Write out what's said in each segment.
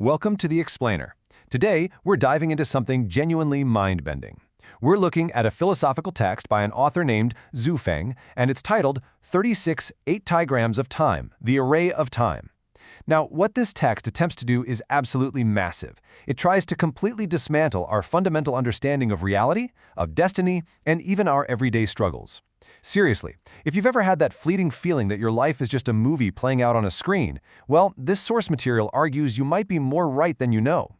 Welcome to The Explainer. Today, we're diving into something genuinely mind-bending. We're looking at a philosophical text by an author named Zhu Feng, and it's titled 36 8-Diagrams of Time, the Array of Time. Now, what this text attempts to do is absolutely massive. It tries to completely dismantle our fundamental understanding of reality, of destiny, and even our everyday struggles. Seriously, if you've ever had that fleeting feeling that your life is just a movie playing out on a screen, well, this source material argues you might be more right than you know.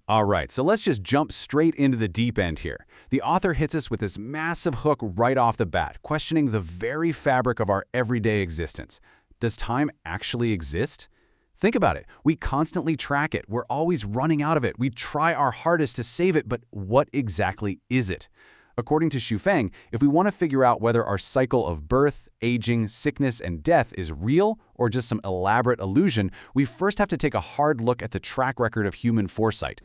All right, so let's just jump straight into the deep end here. The author hits us with this massive hook right off the bat, questioning the very fabric of our everyday existence. Does time actually exist? Think about it. We constantly track it. We're always running out of it. We try our hardest to save it, but what exactly is it? According to Zhu Feng, if we want to figure out whether our cycle of birth, aging, sickness, and death is real or just some elaborate illusion, we first have to take a hard look at the track record of human foresight.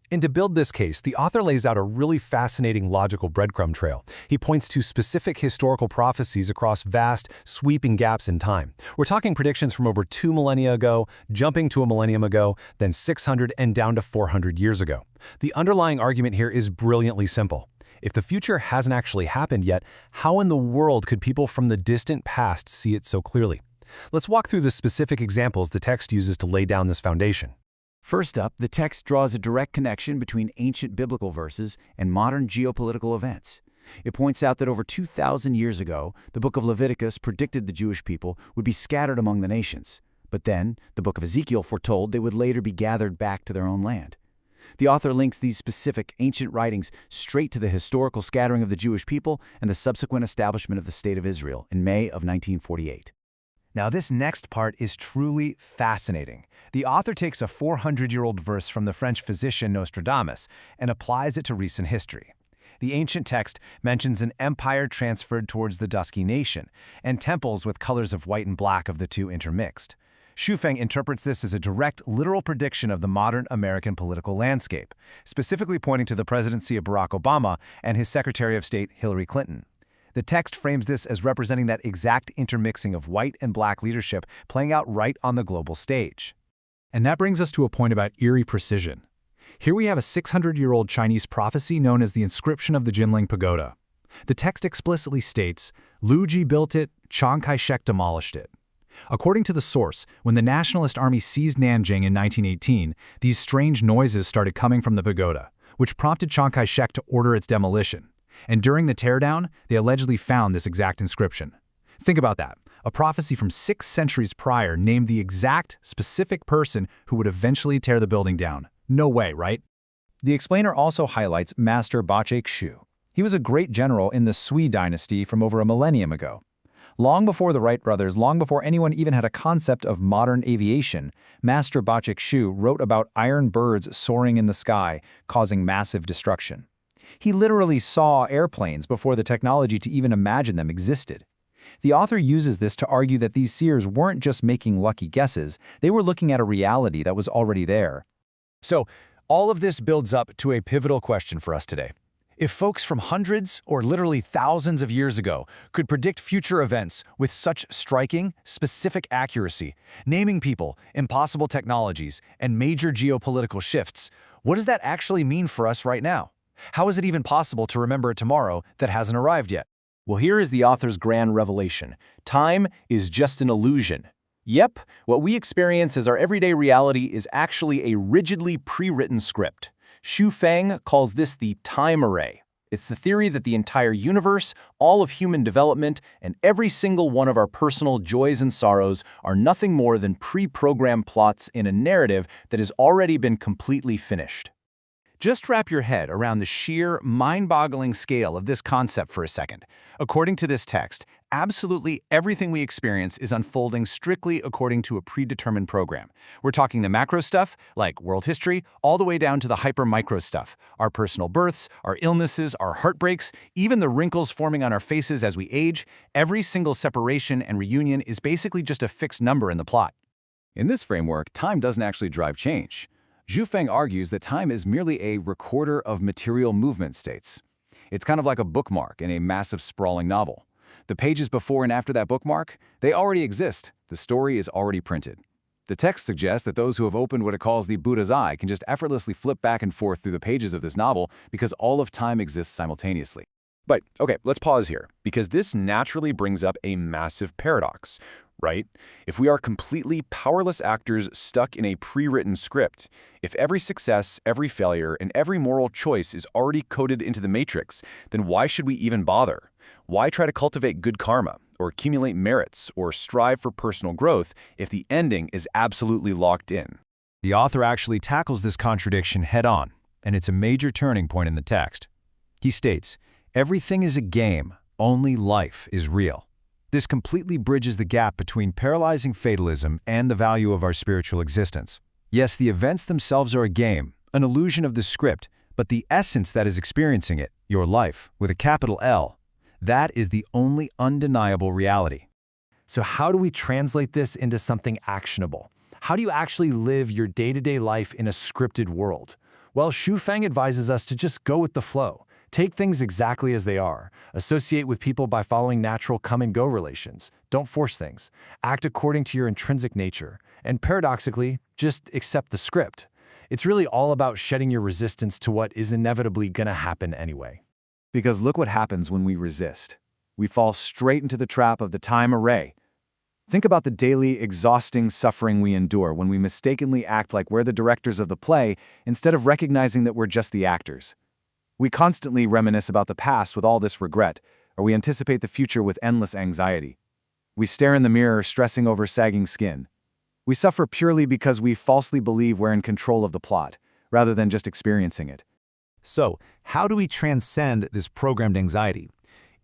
And to build this case, the author lays out a really fascinating logical breadcrumb trail. He points to specific historical prophecies across vast, sweeping gaps in time. We're talking predictions from over 2 millennia ago, jumping to a millennium ago, then 600 and down to 400 years ago. The underlying argument here is brilliantly simple. If the future hasn't actually happened yet, how in the world could people from the distant past see it so clearly? Let's walk through the specific examples the text uses to lay down this foundation. First up, the text draws a direct connection between ancient biblical verses and modern geopolitical events. It points out that over 2,000 years ago, the book of Leviticus predicted the Jewish people would be scattered among the nations. But then, the book of Ezekiel foretold they would later be gathered back to their own land. The author links these specific ancient writings straight to the historical scattering of the Jewish people and the subsequent establishment of the State of Israel in May of 1948. Now, this next part is truly fascinating. The author takes a 400-year-old verse from the French physician Nostradamus and applies it to recent history. The ancient text mentions an empire transferred towards the dusky nation, and temples with colors of white and black of the two intermixed. Zhu Feng interprets this as a direct, literal prediction of the modern American political landscape, specifically pointing to the presidency of Barack Obama and his Secretary of State, Hillary Clinton. The text frames this as representing that exact intermixing of white and black leadership playing out right on the global stage. And that brings us to a point about eerie precision. Here we have a 600-year-old Chinese prophecy known as the inscription of the Jinling Pagoda. The text explicitly states, Liu Ji built it, Chiang Kai-shek demolished it. According to the source, when the Nationalist Army seized Nanjing in 1918, these strange noises started coming from the pagoda, which prompted Chiang Kai-shek to order its demolition. And during the teardown, they allegedly found this exact inscription. Think about that. A prophecy from 6 centuries prior named the exact, specific person who would eventually tear the building down. No way, right? The explainer also highlights Master Bachek Shu. He was a great general in the Sui dynasty from over a millennium ago. Long before the Wright brothers, long before anyone even had a concept of modern aviation, Master Bachek Shu wrote about iron birds soaring in the sky, causing massive destruction. He literally saw airplanes before the technology to even imagine them existed. The author uses this to argue that these seers weren't just making lucky guesses, they were looking at a reality that was already there. So, all of this builds up to a pivotal question for us today. If folks from hundreds or literally thousands of years ago could predict future events with such striking, specific accuracy, naming people, impossible technologies, and major geopolitical shifts, what does that actually mean for us right now? How is it even possible to remember a tomorrow that hasn't arrived yet? Well, here is the author's grand revelation. Time is just an illusion. Yep, what we experience as our everyday reality is actually a rigidly pre-written script. Zhu Feng calls this the time array. It's the theory that the entire universe, all of human development, and every single one of our personal joys and sorrows are nothing more than pre-programmed plots in a narrative that has already been completely finished. Just wrap your head around the sheer, mind-boggling scale of this concept for a second. According to this text, absolutely everything we experience is unfolding strictly according to a predetermined program. We're talking the macro stuff, like world history, all the way down to the hyper-micro stuff, our personal births, our illnesses, our heartbreaks, even the wrinkles forming on our faces as we age. Every single separation and reunion is basically just a fixed number in the plot. In this framework, time doesn't actually drive change. Zhu Feng argues that time is merely a recorder of material movement states. It's kind of like a bookmark in a massive sprawling novel. The pages before and after that bookmark, they already exist. The story is already printed. The text suggests that those who have opened what it calls the Buddha's eye can just effortlessly flip back and forth through the pages of this novel because all of time exists simultaneously. But, okay, let's pause here, because this naturally brings up a massive paradox, right? If we are completely powerless actors stuck in a pre-written script, if every success, every failure, and every moral choice is already coded into the matrix, then why should we even bother? Why try to cultivate good karma, or accumulate merits, or strive for personal growth if the ending is absolutely locked in? The author actually tackles this contradiction head-on, and it's a major turning point in the text. He states, "Everything is a game, only life is real." This completely bridges the gap between paralyzing fatalism and the value of our spiritual existence. Yes, the events themselves are a game, an illusion of the script, but the essence that is experiencing it, your life, with a capital L, that is the only undeniable reality. So how do we translate this into something actionable? How do you actually live your day-to-day life in a scripted world? Well, Xu advises us to just go with the flow. Take things exactly as they are. Associate with people by following natural come-and-go relations. Don't force things. Act according to your intrinsic nature. And paradoxically, just accept the script. It's really all about shedding your resistance to what is inevitably going to happen anyway. Because look what happens when we resist. We fall straight into the trap of the time array. Think about the daily, exhausting suffering we endure when we mistakenly act like we're the directors of the play instead of recognizing that we're just the actors. We constantly reminisce about the past with all this regret, or we anticipate the future with endless anxiety. We stare in the mirror, stressing over sagging skin. We suffer purely because we falsely believe we're in control of the plot, rather than just experiencing it. So, how do we transcend this programmed anxiety?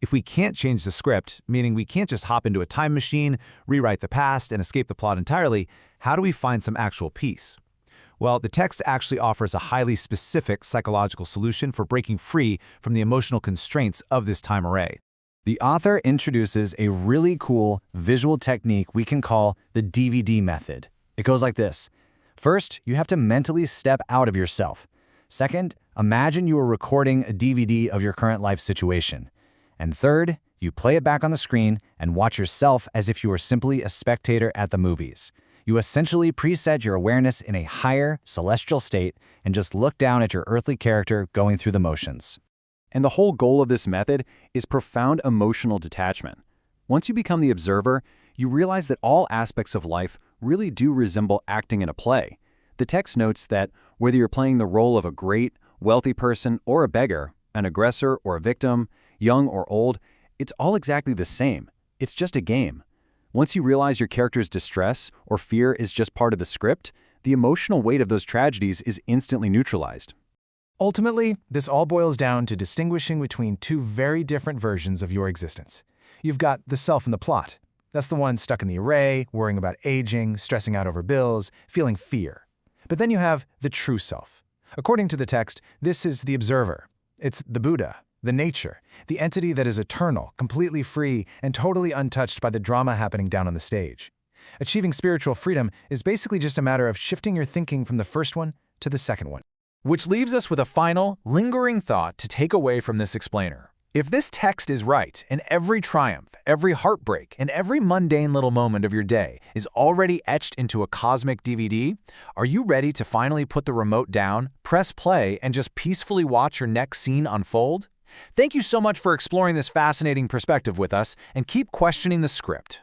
If we can't change the script, meaning we can't just hop into a time machine, rewrite the past, and escape the plot entirely, how do we find some actual peace? Well, the text actually offers a highly specific psychological solution for breaking free from the emotional constraints of this time array. The author introduces a really cool visual technique we can call the DVD method. It goes like this. First, you have to mentally step out of yourself. Second, imagine you are recording a DVD of your current life situation. And third, you play it back on the screen and watch yourself as if you were simply a spectator at the movies. You essentially preset your awareness in a higher, celestial state and just look down at your earthly character going through the motions. And the whole goal of this method is profound emotional detachment. Once you become the observer, you realize that all aspects of life really do resemble acting in a play. The text notes that whether you're playing the role of a great, wealthy person or a beggar, an aggressor or a victim, young or old, it's all exactly the same. It's just a game. Once you realize your character's distress or fear is just part of the script, the emotional weight of those tragedies is instantly neutralized. Ultimately, this all boils down to distinguishing between two very different versions of your existence. You've got the self in the plot. That's the one stuck in the array, worrying about aging, stressing out over bills, feeling fear. But then you have the true self. According to the text, this is the observer. It's the Buddha, the nature, the entity that is eternal, completely free, and totally untouched by the drama happening down on the stage. Achieving spiritual freedom is basically just a matter of shifting your thinking from the first one to the second one. Which leaves us with a final, lingering thought to take away from this explainer. If this text is right, and every triumph, every heartbreak, and every mundane little moment of your day is already etched into a cosmic DVD, are you ready to finally put the remote down, press play, and just peacefully watch your next scene unfold? Thank you so much for exploring this fascinating perspective with us, and keep questioning the script.